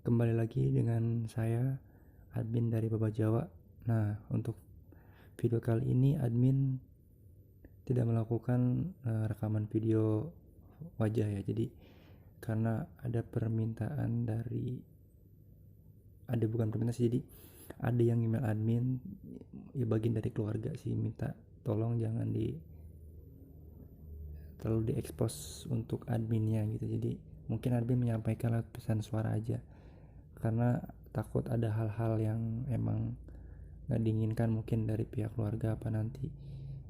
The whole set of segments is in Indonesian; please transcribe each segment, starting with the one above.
Kembali lagi dengan saya, admin dari Baba Jawa. Nah, untuk video kali ini admin tidak melakukan rekaman video wajah ya. Jadi karena ada permintaan dari bukan permintaan sih, jadi ada yang email admin, ya bagian dari keluarga sih, minta tolong jangan terlalu diekspos untuk adminnya gitu. Jadi mungkin admin menyampaikan lewat pesan suara aja, karena takut ada hal-hal yang emang nggak diinginkan mungkin dari pihak keluarga, apa nanti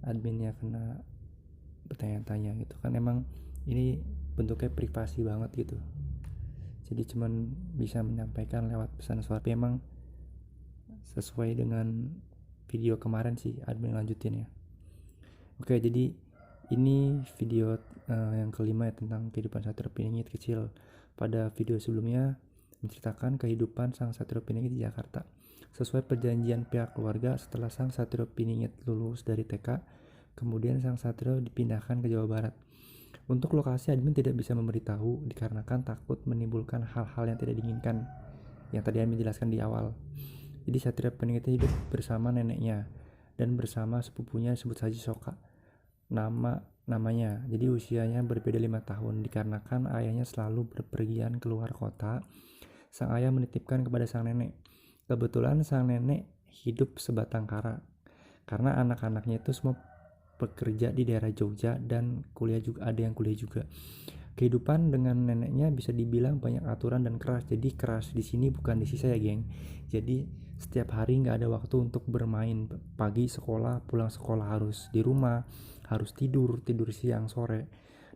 adminnya kena bertanya-tanya gitu kan. Emang ini bentuknya privasi banget gitu, jadi cuman bisa menyampaikan lewat pesan suara. Tapi emang sesuai dengan video kemarin sih admin lanjutin ya. Oke, jadi ini video yang kelima ya, tentang kehidupan Satrio Piningit kecil. Pada video sebelumnya menceritakan kehidupan sang Satrio Piningit di Jakarta. Sesuai perjanjian pihak keluarga, setelah sang Satrio Piningit lulus dari TK, kemudian sang Satrio dipindahkan ke Jawa Barat. Untuk lokasi admin tidak bisa memberitahu dikarenakan takut menimbulkan hal-hal yang tidak diinginkan, yang tadi admin jelaskan di awal. Jadi Satrio Piningit hidup bersama neneknya dan bersama sepupunya, sebut saja Soka namanya. Jadi usianya berbeda 5 tahun. Dikarenakan ayahnya selalu berpergian keluar kota, sang ayah menitipkan kepada sang nenek. Kebetulan sang nenek hidup sebatang kara, karena anak-anaknya itu semua bekerja di daerah Jogja dan kuliah juga, ada yang kuliah juga. Kehidupan dengan neneknya bisa dibilang banyak aturan dan keras. Jadi keras di sini bukan di sisa ya, geng. Jadi setiap hari nggak ada waktu untuk bermain. Pagi sekolah, pulang sekolah harus di rumah, harus tidur siang sore,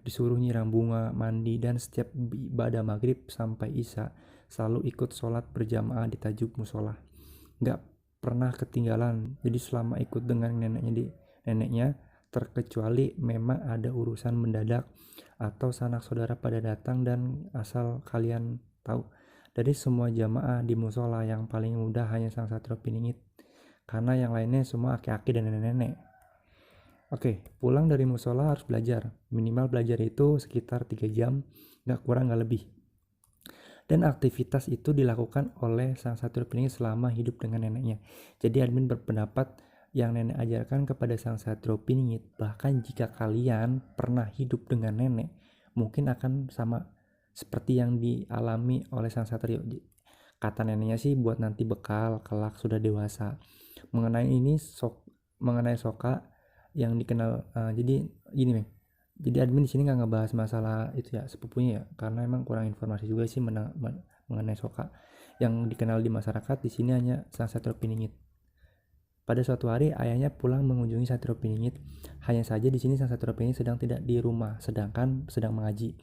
disuruh nyiram bunga, mandi, dan setiap ibadah maghrib sampai isya selalu ikut sholat berjamaah di tajuk musola. Nggak pernah ketinggalan. Jadi selama ikut dengan neneknya, terkecuali memang ada urusan mendadak atau sanak saudara pada datang. Dan asal kalian tahu, dari semua jamaah di musola yang paling muda hanya sang Satrio Piningit, karena yang lainnya semua aki-aki dan nenek-nenek. Oke, pulang dari musola harus belajar. Minimal belajar itu sekitar 3 jam, gak kurang gak lebih. Dan aktivitas itu dilakukan oleh sang Satrio Piningit selama hidup dengan neneknya. Jadi admin berpendapat yang nenek ajarkan kepada sang Satrio Piningit, bahkan jika kalian pernah hidup dengan nenek, mungkin akan sama seperti yang dialami oleh sang Satrio. Kata neneknya sih buat nanti bekal kelak sudah dewasa. Mengenai Soka yang dikenal, jadi gini nih. Jadi admin di sini nggak ngebahas masalah itu ya, sepupunya ya, karena emang kurang informasi juga sih mengenai Soka. Yang dikenal di masyarakat di sini hanya sang Satrio Piningit. Pada suatu hari ayahnya pulang mengunjungi Satrio Piningit. Hanya saja di sini sang Satrio Piningit sedang tidak di rumah, sedangkan sedang mengaji.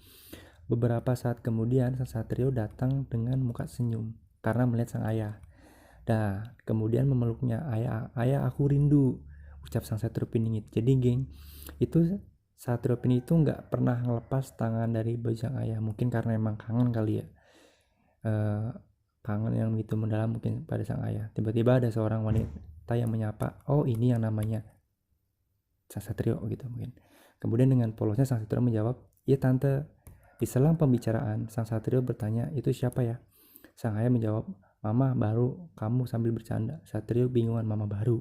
Beberapa saat kemudian sang Satrio datang dengan muka senyum karena melihat sang ayah. Dah, kemudian memeluknya. Ayah aku rindu, ucap sang Satrio Piningit. Jadi geng, itu Satrio Piningit itu nggak pernah ngelepas tangan dari baju sang ayah. Mungkin karena emang kangen kali ya, kangen yang begitu mendalam mungkin pada sang ayah. Tiba-tiba ada seorang wanita yang menyapa, oh ini yang namanya sang Satrio gitu mungkin. Kemudian dengan polosnya sang Satrio menjawab, iya tante. Di selang pembicaraan, sang Satrio bertanya, itu siapa ya? Sang ayah menjawab, mama baru, kamu sambil bercanda. Satrio bingungan, mama baru.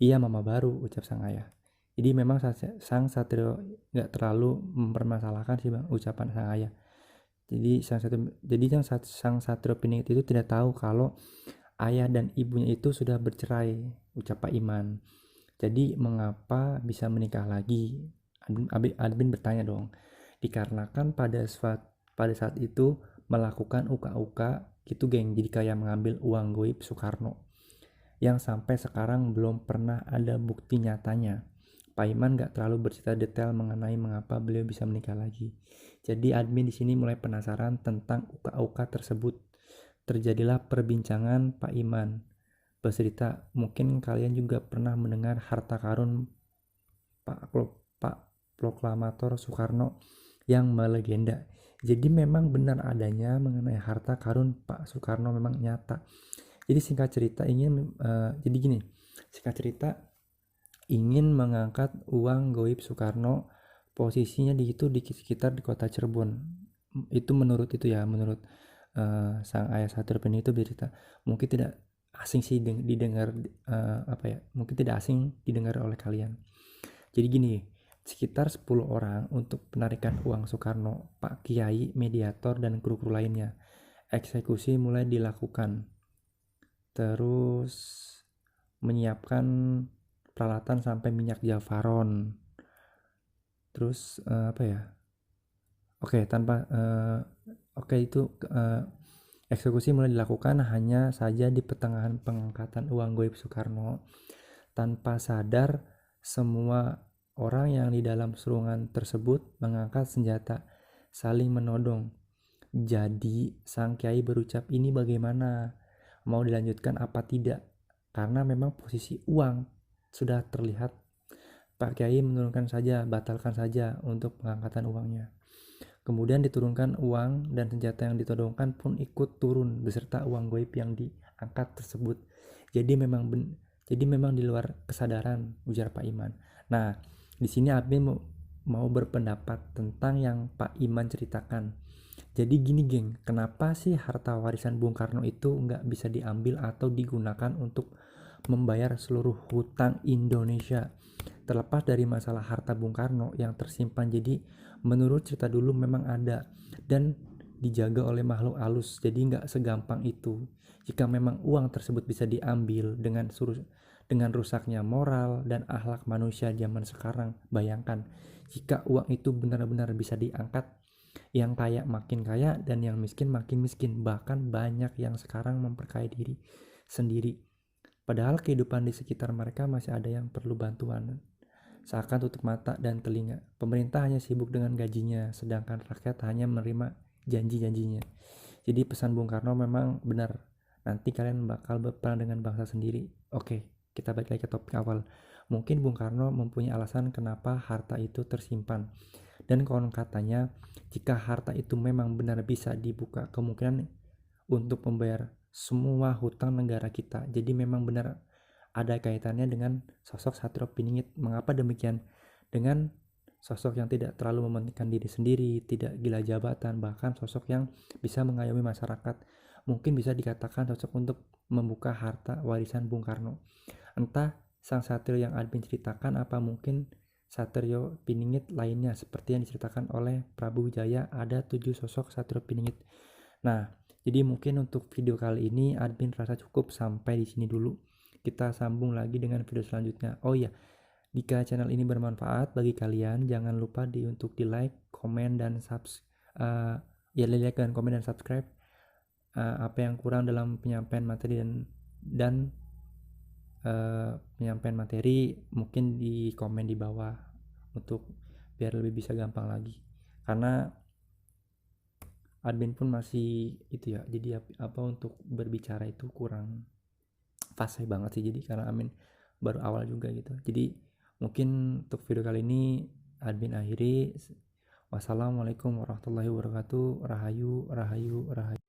Iya mama baru, ucap sang ayah. Jadi memang sang Satrio gak terlalu mempermasalahkan sih bang ucapan sang ayah. Jadi sang Satrio Piningit itu tidak tahu kalau ayah dan ibunya itu sudah bercerai, ucap Pak Iman. Jadi mengapa bisa menikah lagi? Admin bertanya dong. Dikarenakan pada saat itu melakukan uka-uka gitu geng. Jadi kayak mengambil uang goib Soekarno yang sampai sekarang belum pernah ada bukti nyatanya. Pak Iman gak terlalu bercerita detail mengenai mengapa beliau bisa menikah lagi. Jadi admin di sini mulai penasaran tentang uka-uka tersebut. Terjadilah perbincangan Pak Iman bercerita, mungkin kalian juga pernah mendengar harta karun Pak Proklamator Soekarno yang melegenda. Jadi memang benar adanya mengenai harta karun Pak Soekarno, memang nyata. Jadi singkat cerita ingin mengangkat uang goib Soekarno, posisinya di sekitar di kota Cirebon. Itu menurut sang ayah Satripin itu bercerita, mungkin tidak asing sih didengar, mungkin tidak asing didengar oleh kalian. Jadi gini, sekitar 10 orang untuk penarikan uang Soekarno, Pak Kiai, mediator, dan kru-kru lainnya. Eksekusi mulai dilakukan. Terus menyiapkan peralatan sampai minyak Javaron. Terus eksekusi mulai dilakukan, hanya saja di pertengahan pengangkatan uang goib Soekarno. Tanpa sadar, semua orang yang di dalam serungan tersebut mengangkat senjata, saling menodong. Jadi sang kiai berucap, ini bagaimana? Mau dilanjutkan apa tidak? Karena memang posisi uang sudah terlihat. Pak Kiai menurunkan saja, batalkan saja untuk pengangkatan uangnya. Kemudian diturunkan uang dan senjata yang ditodongkan pun ikut turun beserta uang goib yang diangkat tersebut. Jadi memang di luar kesadaran, ujar Pak Iman. Nah, di sini Admin mau berpendapat tentang yang Pak Iman ceritakan. Jadi gini geng, kenapa sih harta warisan Bung Karno itu nggak bisa diambil atau digunakan untuk membayar seluruh hutang Indonesia? Terlepas dari masalah harta Bung Karno yang tersimpan, jadi menurut cerita dulu memang ada dan dijaga oleh makhluk halus, jadi nggak segampang itu. Jika memang uang tersebut bisa diambil dengan rusaknya moral dan akhlak manusia zaman sekarang, bayangkan jika uang itu benar-benar bisa diangkat, yang kaya makin kaya dan yang miskin makin miskin, bahkan banyak yang sekarang memperkaya diri sendiri. Padahal kehidupan di sekitar mereka masih ada yang perlu bantuan. Seakan tutup mata dan telinga. Pemerintah hanya sibuk dengan gajinya, sedangkan rakyat hanya menerima janji-janjinya. Jadi pesan Bung Karno memang benar. Nanti kalian bakal berperang dengan bangsa sendiri. Oke, kita balik lagi ke topik awal. Mungkin Bung Karno mempunyai alasan kenapa harta itu tersimpan. Dan konon katanya, jika harta itu memang benar bisa dibuka, kemungkinan untuk membayar semua hutang negara kita. Jadi memang benar ada kaitannya dengan sosok Satrio Piningit. Mengapa demikian? Dengan sosok yang tidak terlalu mementingkan diri sendiri, tidak gila jabatan, bahkan sosok yang bisa mengayomi masyarakat. Mungkin bisa dikatakan sosok untuk membuka harta warisan Bung Karno. Entah sang Satrio yang Admin ceritakan, apa mungkin Satrio Piningit lainnya seperti yang diceritakan oleh Prabu Wijaya, ada 7 sosok Satrio Piningit. Nah, jadi mungkin untuk video kali ini Admin rasa cukup sampai di sini dulu. Kita sambung lagi dengan video selanjutnya. Oh iya, jika channel ini bermanfaat bagi kalian, jangan lupa untuk di like, komen, dan like dan komen dan subscribe. Apa yang kurang dalam penyampaian materi dan penyampaian materi mungkin di komen di bawah untuk biar lebih bisa gampang lagi. Karena Admin pun masih itu ya, jadi untuk berbicara itu kurang fasih banget sih, jadi karena Admin baru awal juga gitu. Jadi mungkin untuk video kali ini Admin akhiri. Wassalamualaikum warahmatullahi wabarakatuh. Rahayu, rahayu, rahayu.